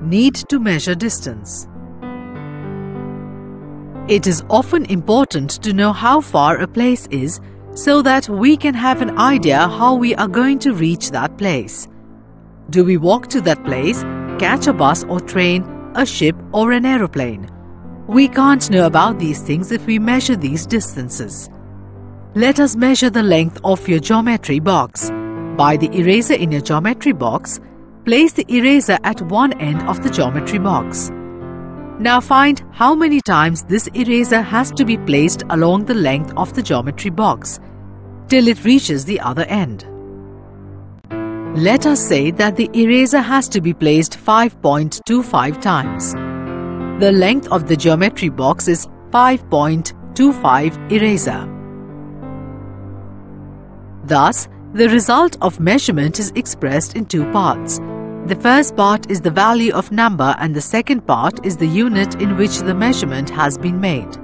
Need to measure distance. It is often important to know how far a place is so that we can have an idea how we are going to reach that place. Do we walk to that place, catch a bus or train, a ship or an aeroplane? We can't know about these things if we measure these distances. Let us measure the length of your geometry box. By the eraser in your geometry box, place the eraser at one end of the geometry box. Now find how many times this eraser has to be placed along the length of the geometry box till it reaches the other end. Let us say that the eraser has to be placed 5.25 times. The length of the geometry box is 5.25 eraser. Thus, the result of measurement is expressed in two parts. The first part is the value of number and the second part is the unit in which the measurement has been made.